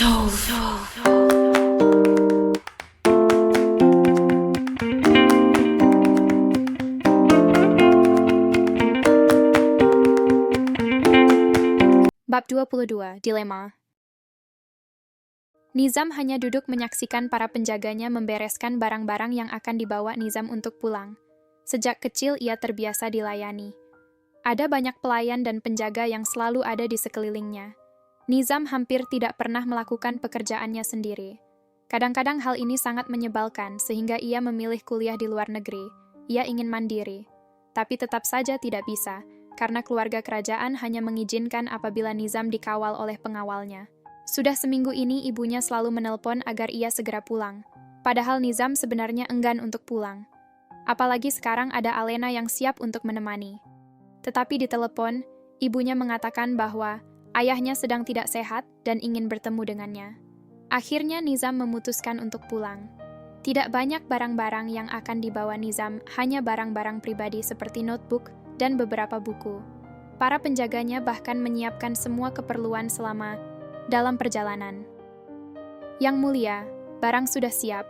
Bab 22, Dilema. Nizam hanya duduk menyaksikan para penjaganya membereskan barang-barang yang akan dibawa Nizam untuk pulang. Sejak kecil ia terbiasa dilayani. Ada banyak pelayan dan penjaga yang selalu ada di sekelilingnya. Nizam hampir tidak pernah melakukan pekerjaannya sendiri. Kadang-kadang hal ini sangat menyebalkan sehingga ia memilih kuliah di luar negeri. Ia ingin mandiri. Tapi tetap saja tidak bisa, karena keluarga kerajaan hanya mengizinkan apabila Nizam dikawal oleh pengawalnya. Sudah seminggu ini ibunya selalu menelpon agar ia segera pulang. Padahal Nizam sebenarnya enggan untuk pulang. Apalagi sekarang ada Alena yang siap untuk menemani. Tetapi di telepon, ibunya mengatakan bahwa ayahnya sedang tidak sehat dan ingin bertemu dengannya. Akhirnya Nizam memutuskan untuk pulang. Tidak banyak barang-barang yang akan dibawa Nizam, hanya barang-barang pribadi seperti notebook dan beberapa buku. Para penjaganya bahkan menyiapkan semua keperluan selama dalam perjalanan. Yang mulia, barang sudah siap.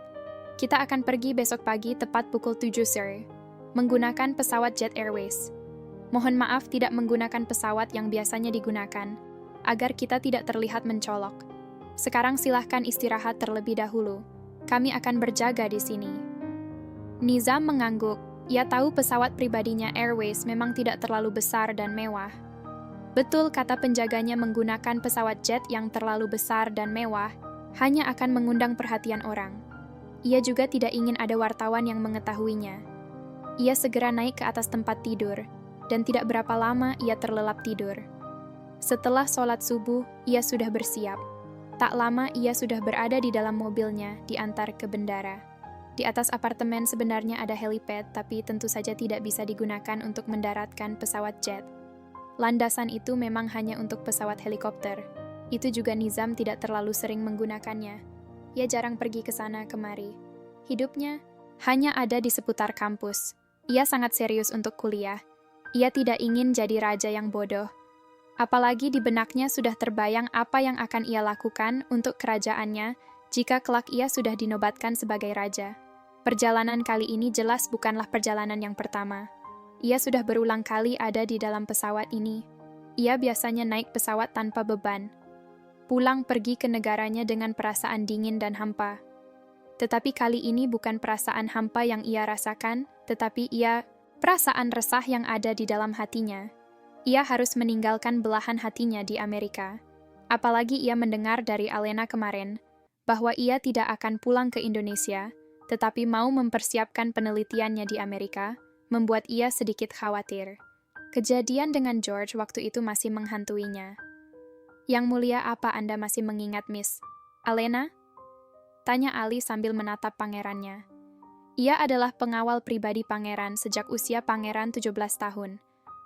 Kita akan pergi besok pagi tepat pukul 7 sore, menggunakan pesawat Jet Airways. Mohon maaf tidak menggunakan pesawat yang biasanya digunakan, agar kita tidak terlihat mencolok. Sekarang silahkan istirahat terlebih dahulu. Kami akan berjaga di sini. Nizam mengangguk. Ia tahu pesawat pribadinya Airways memang tidak terlalu besar dan mewah. Betul kata penjaganya, menggunakan pesawat jet yang terlalu besar dan mewah hanya akan mengundang perhatian orang. Ia juga tidak ingin ada wartawan yang mengetahuinya. Ia segera naik ke atas tempat tidur, dan tidak berapa lama ia terlelap tidur. Setelah sholat subuh, ia sudah bersiap. Tak lama ia sudah berada di dalam mobilnya, diantar ke bandara. Di atas apartemen sebenarnya ada helipad, tapi tentu saja tidak bisa digunakan untuk mendaratkan pesawat jet. Landasan itu memang hanya untuk pesawat helikopter. Itu juga Nizam tidak terlalu sering menggunakannya. Ia jarang pergi ke sana kemari. Hidupnya hanya ada di seputar kampus. Ia sangat serius untuk kuliah. Ia tidak ingin jadi raja yang bodoh. Apalagi di benaknya sudah terbayang apa yang akan ia lakukan untuk kerajaannya jika kelak ia sudah dinobatkan sebagai raja. Perjalanan kali ini jelas bukanlah perjalanan yang pertama. Ia sudah berulang kali ada di dalam pesawat ini. Ia biasanya naik pesawat tanpa beban. Pulang pergi ke negaranya dengan perasaan dingin dan hampa. Tetapi kali ini bukan perasaan hampa yang ia rasakan, tetapi perasaan resah yang ada di dalam hatinya. Ia harus meninggalkan belahan hatinya di Amerika. Apalagi ia mendengar dari Alena kemarin bahwa ia tidak akan pulang ke Indonesia, tetapi mau mempersiapkan penelitiannya di Amerika, membuat ia sedikit khawatir. Kejadian dengan George waktu itu masih menghantuinya. Yang mulia, apa Anda masih mengingat Miss Alena? Tanya Ali sambil menatap pangerannya. Ia adalah pengawal pribadi pangeran sejak usia pangeran 17 tahun.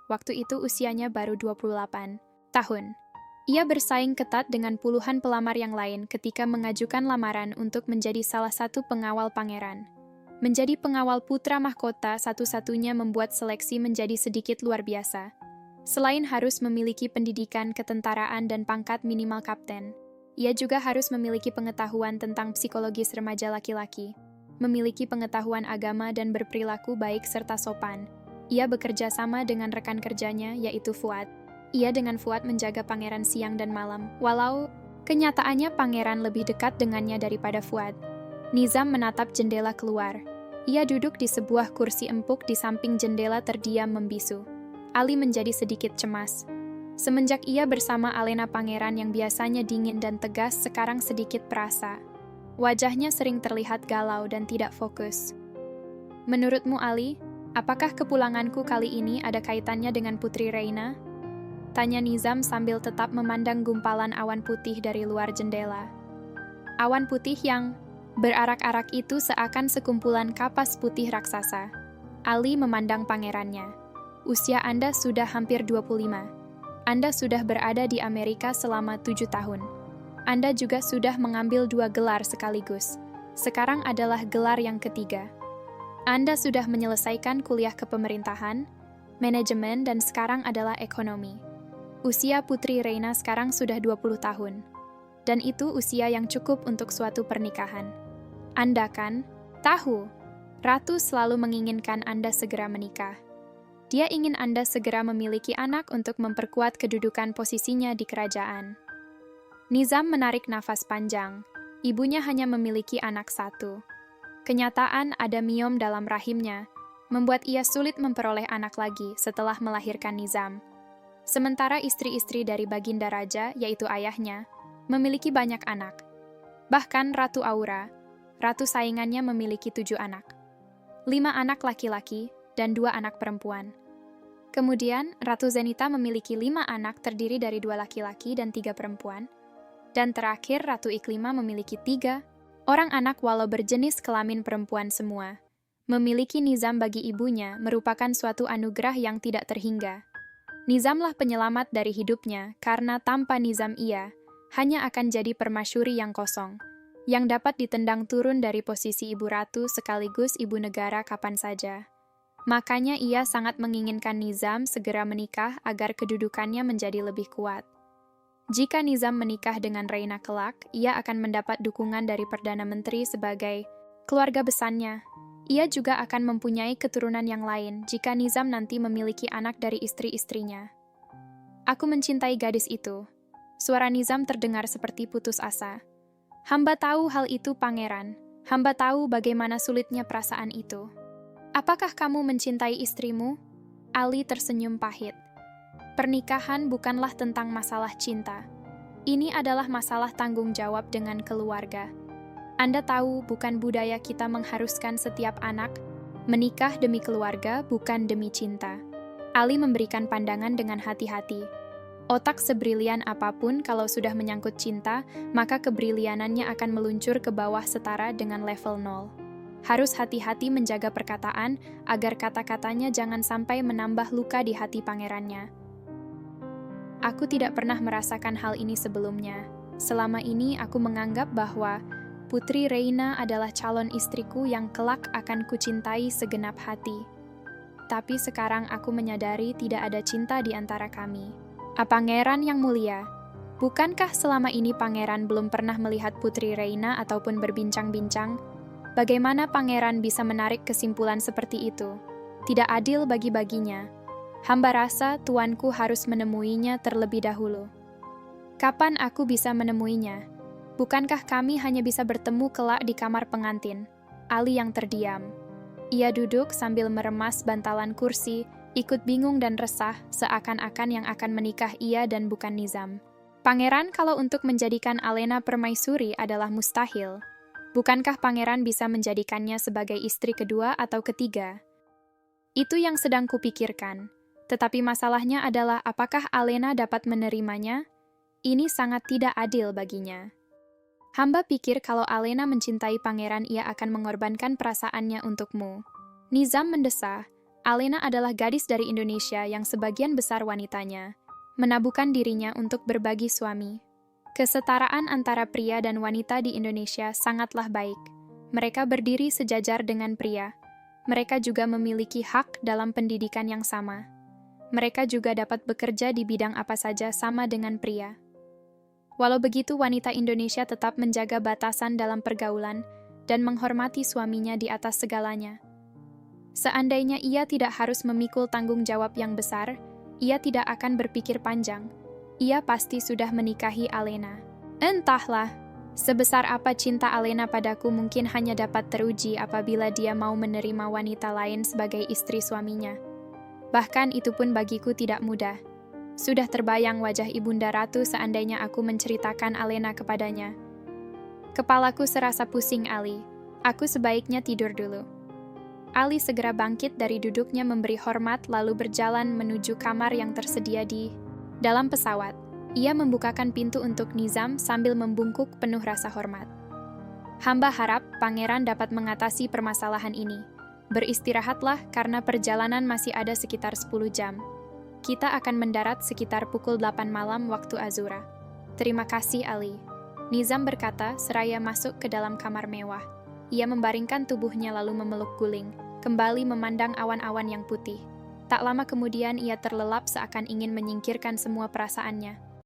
Waktu itu usianya baru 28 tahun. Ia bersaing ketat dengan puluhan pelamar yang lain ketika mengajukan lamaran untuk menjadi salah satu pengawal pangeran. Menjadi pengawal putra mahkota satu-satunya membuat seleksi menjadi sedikit luar biasa. Selain harus memiliki pendidikan ketentaraan dan pangkat minimal kapten, ia juga harus memiliki pengetahuan tentang psikologis remaja laki-laki, memiliki pengetahuan agama dan berperilaku baik serta sopan. Ia bekerja sama dengan rekan kerjanya, yaitu Fuad. Ia dengan Fuad menjaga pangeran siang dan malam, walau kenyataannya pangeran lebih dekat dengannya daripada Fuad. Nizam menatap jendela keluar. Ia duduk di sebuah kursi empuk di samping jendela terdiam membisu. Ali menjadi sedikit cemas. Semenjak ia bersama Alena, pangeran yang biasanya dingin dan tegas sekarang sedikit perasa. Wajahnya sering terlihat galau dan tidak fokus. Menurutmu Ali, apakah kepulanganku kali ini ada kaitannya dengan Putri Reina? Tanya Nizam sambil tetap memandang gumpalan awan putih dari luar jendela. Awan putih yang berarak-arak itu seakan sekumpulan kapas putih raksasa. Ali memandang pangerannya. Usia Anda sudah hampir 25. Anda sudah berada di Amerika selama 7 tahun. Anda juga sudah mengambil 2 gelar sekaligus. Sekarang adalah gelar yang ketiga. Anda sudah menyelesaikan kuliah kepemerintahan, manajemen, dan sekarang adalah ekonomi. Usia Putri Reina sekarang sudah 20 tahun. dan itu usia yang cukup untuk suatu pernikahan. Anda kan tahu, Ratu selalu menginginkan Anda segera menikah. Dia ingin Anda segera memiliki anak untuk memperkuat kedudukan posisinya di kerajaan. Nizam menarik nafas panjang. Ibunya hanya memiliki anak satu. Kenyataan ada miom dalam rahimnya, membuat ia sulit memperoleh anak lagi setelah melahirkan Nizam. Sementara istri-istri dari Baginda Raja, yaitu ayahnya, memiliki banyak anak. Bahkan Ratu Aura, ratu saingannya, memiliki 7 anak. 5 anak laki-laki dan 2 anak perempuan. Kemudian, Ratu Zenita memiliki 5 anak terdiri dari 2 laki-laki dan 3 perempuan. Dan terakhir, Ratu Iklima memiliki 3 orang anak walau berjenis kelamin perempuan semua. Memiliki Nizam bagi ibunya merupakan suatu anugerah yang tidak terhingga. Nizamlah penyelamat dari hidupnya, karena tanpa Nizam ia hanya akan jadi permasyuri yang kosong, yang dapat ditendang turun dari posisi ibu ratu sekaligus ibu negara kapan saja. Makanya ia sangat menginginkan Nizam segera menikah agar kedudukannya menjadi lebih kuat. Jika Nizam menikah dengan Reina kelak, ia akan mendapat dukungan dari Perdana Menteri sebagai keluarga besarnya. Ia juga akan mempunyai keturunan yang lain jika Nizam nanti memiliki anak dari istri-istrinya. Aku mencintai gadis itu. Suara Nizam terdengar seperti putus asa. Hamba tahu hal itu, Pangeran. Hamba tahu bagaimana sulitnya perasaan itu. Apakah kamu mencintai istrimu? Ali tersenyum pahit. Pernikahan bukanlah tentang masalah cinta. Ini adalah masalah tanggung jawab dengan keluarga. Anda tahu, bukan budaya kita mengharuskan setiap anak menikah demi keluarga, bukan demi cinta. Ali memberikan pandangan dengan hati-hati. Otak sebrilian apapun kalau sudah menyangkut cinta, maka kebrilianannya akan meluncur ke bawah setara dengan level 0. Harus hati-hati menjaga perkataan agar kata-katanya jangan sampai menambah luka di hati pangerannya. Aku tidak pernah merasakan hal ini sebelumnya. Selama ini aku menganggap bahwa Putri Reina adalah calon istriku yang kelak akan kucintai segenap hati. Tapi sekarang aku menyadari tidak ada cinta di antara kami. Pangeran yang mulia, bukankah selama ini pangeran belum pernah melihat Putri Reina ataupun berbincang-bincang? Bagaimana pangeran bisa menarik kesimpulan seperti itu? Tidak adil bagi-baginya. Hamba rasa tuanku harus menemuinya terlebih dahulu. Kapan aku bisa menemuinya? Bukankah kami hanya bisa bertemu kelak di kamar pengantin? Ali yang terdiam. Ia duduk sambil meremas bantalan kursi, ikut bingung dan resah, seakan-akan yang akan menikah ia dan bukan Nizam. Pangeran, kalau untuk menjadikan Alena permaisuri adalah mustahil, bukankah pangeran bisa menjadikannya sebagai istri kedua atau ketiga? Itu yang sedang kupikirkan. Tetapi masalahnya adalah apakah Alena dapat menerimanya? Ini sangat tidak adil baginya. Hamba pikir kalau Alena mencintai pangeran, ia akan mengorbankan perasaannya untukmu. Nizam mendesah. Alena adalah gadis dari Indonesia yang sebagian besar wanitanya menabuhkan dirinya untuk berbagi suami. Kesetaraan antara pria dan wanita di Indonesia sangatlah baik. Mereka berdiri sejajar dengan pria. Mereka juga memiliki hak dalam pendidikan yang sama. Mereka juga dapat bekerja di bidang apa saja sama dengan pria. Walau begitu, wanita Indonesia tetap menjaga batasan dalam pergaulan dan menghormati suaminya di atas segalanya. Seandainya ia tidak harus memikul tanggung jawab yang besar, ia tidak akan berpikir panjang. Ia pasti sudah menikahi Alena. Entahlah, sebesar apa cinta Alena padaku mungkin hanya dapat teruji apabila dia mau menerima wanita lain sebagai istri suaminya. Bahkan itu pun bagiku tidak mudah. Sudah terbayang wajah Ibunda Ratu seandainya aku menceritakan Alena kepadanya. Kepalaku serasa pusing, Ali. Aku sebaiknya tidur dulu. Ali segera bangkit dari duduknya memberi hormat lalu berjalan menuju kamar yang tersedia di dalam pesawat. Ia membukakan pintu untuk Nizam sambil membungkuk penuh rasa hormat. Hamba harap pangeran dapat mengatasi permasalahan ini. Beristirahatlah karena perjalanan masih ada sekitar 10 jam. Kita akan mendarat sekitar pukul 8 malam waktu Azura. Terima kasih, Ali. Nizam berkata seraya masuk ke dalam kamar mewah. Ia membaringkan tubuhnya lalu memeluk guling, kembali memandang awan-awan yang putih. Tak lama kemudian ia terlelap seakan ingin menyingkirkan semua perasaannya.